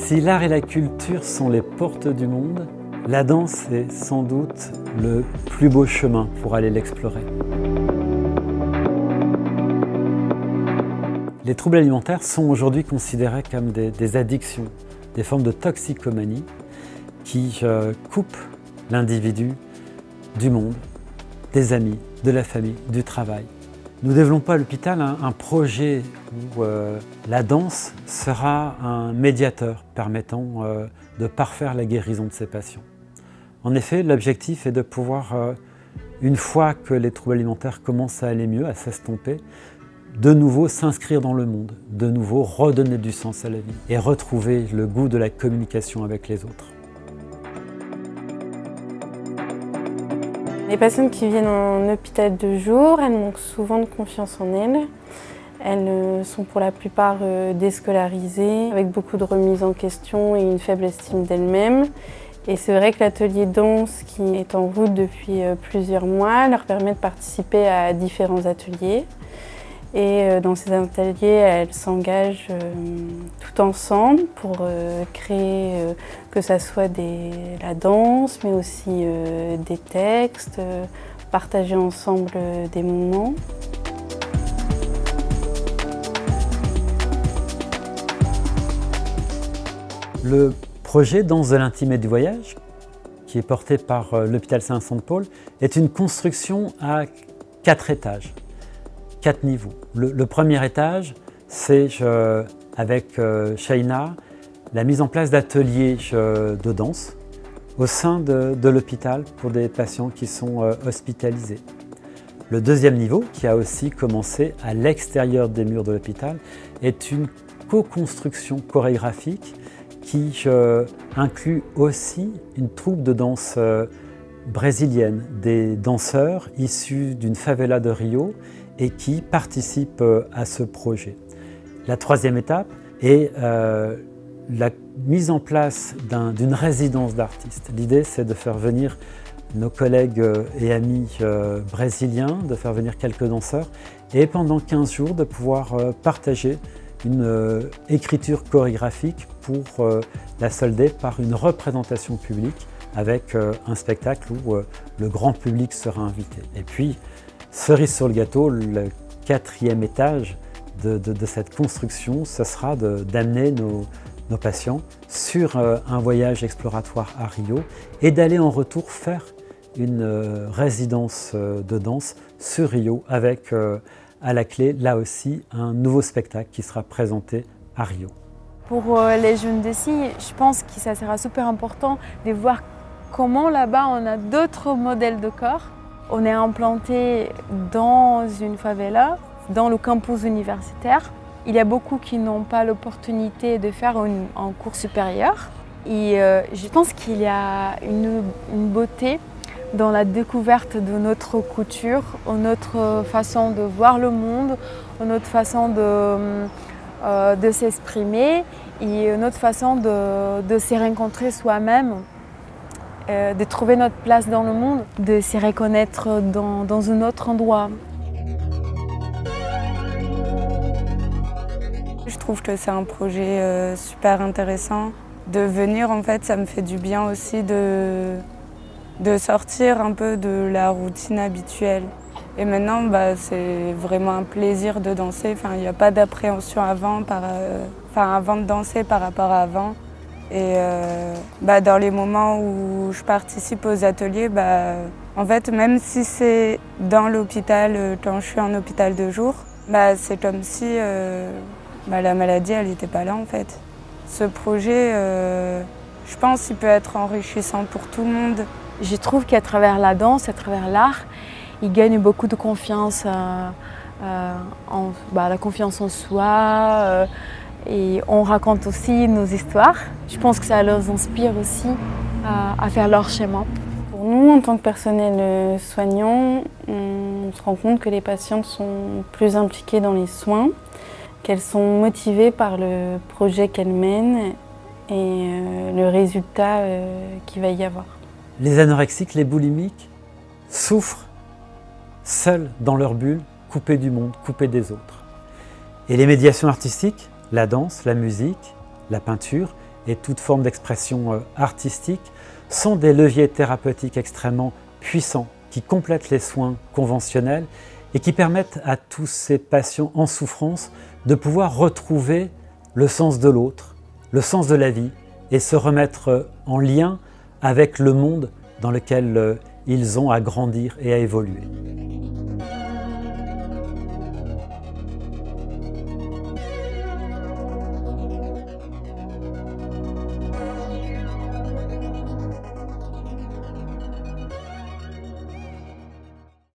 Si l'art et la culture sont les portes du monde, la danse est sans doute le plus beau chemin pour aller l'explorer. Les troubles alimentaires sont aujourd'hui considérés comme des addictions, des formes de toxicomanie qui coupent l'individu du monde, des amis, de la famille, du travail. Nous développons à l'hôpital un projet où la danse sera un médiateur permettant de parfaire la guérison de ces patients. En effet, l'objectif est de pouvoir, une fois que les troubles alimentaires commencent à aller mieux, à s'estomper, de nouveau s'inscrire dans le monde, de nouveau redonner du sens à la vie et retrouver le goût de la communication avec les autres. Les patientes qui viennent en hôpital de jour, elles manquent souvent de confiance en elles. Elles sont pour la plupart déscolarisées, avec beaucoup de remises en question et une faible estime d'elles-mêmes. Et c'est vrai que l'atelier danse qui est en route depuis plusieurs mois leur permet de participer à différents ateliers. Et dans ces ateliers, elles s'engagent tout ensemble pour créer, que ce soit la danse, mais aussi des textes, partager ensemble des moments. Le projet Danse de l'intime et du voyage, qui est porté par l'hôpital Saint-Vincent-de-Paul, est une construction à 4 étages. 4 niveaux. Le premier étage, c'est avec Shaina, la mise en place d'ateliers de danse au sein de l'hôpital pour des patients qui sont hospitalisés. Le deuxième niveau, qui a aussi commencé à l'extérieur des murs de l'hôpital, est une co-construction chorégraphique qui inclut aussi une troupe de danse brésilienne, des danseurs issus d'une favela de Rio et qui participent à ce projet. La troisième étape est la mise en place d'une résidence d'artistes. L'idée, c'est de faire venir nos collègues et amis brésiliens, de faire venir quelques danseurs et pendant 15 jours de pouvoir partager une écriture chorégraphique pour la solder par une représentation publique avec un spectacle où le grand public sera invité. Et puis, cerise sur le gâteau, le 4e étage de cette construction, ce sera d'amener nos patients sur un voyage exploratoire à Rio et d'aller en retour faire une résidence de danse sur Rio avec à la clé, là aussi, un nouveau spectacle qui sera présenté à Rio. Pour les jeunes d'ici, je pense que ça sera super important de voir comment là-bas on a d'autres modèles de corps. On est implanté dans une favela, dans le campus universitaire. Il y a beaucoup qui n'ont pas l'opportunité de faire un cours supérieur. Et je pense qu'il y a une beauté dans la découverte de notre culture, notre façon de voir le monde, notre façon de s'exprimer et notre façon de se rencontrer soi-même. De trouver notre place dans le monde, de se reconnaître dans un autre endroit. Je trouve que c'est un projet super intéressant. De venir, en fait, ça me fait du bien aussi de sortir un peu de la routine habituelle. Et maintenant, c'est vraiment un plaisir de danser. Enfin, il n'y a pas d'appréhension avant de danser par rapport à avant. Et dans les moments où je participe aux ateliers, en fait, même si c'est dans l'hôpital, quand je suis en hôpital de jour, c'est comme si la maladie, elle n'était pas là en fait. Ce projet, je pense qu'il peut être enrichissant pour tout le monde. Je trouve qu'à travers la danse, à travers l'art, ils gagnent beaucoup de confiance, la confiance en soi. Et on raconte aussi nos histoires. Je pense que ça leur inspire aussi à faire leur schéma. Pour nous, en tant que personnel soignant, on se rend compte que les patientes sont plus impliquées dans les soins, qu'elles sont motivées par le projet qu'elles mènent et le résultat qu'il va y avoir. Les anorexiques, les boulimiques souffrent seuls dans leur bulle, coupés du monde, coupés des autres. Et les médiations artistiques, la danse, la musique, la peinture et toute forme d'expression artistique sont des leviers thérapeutiques extrêmement puissants qui complètent les soins conventionnels et qui permettent à tous ces patients en souffrance de pouvoir retrouver le sens de l'autre, le sens de la vie et se remettre en lien avec le monde dans lequel ils ont à grandir et à évoluer.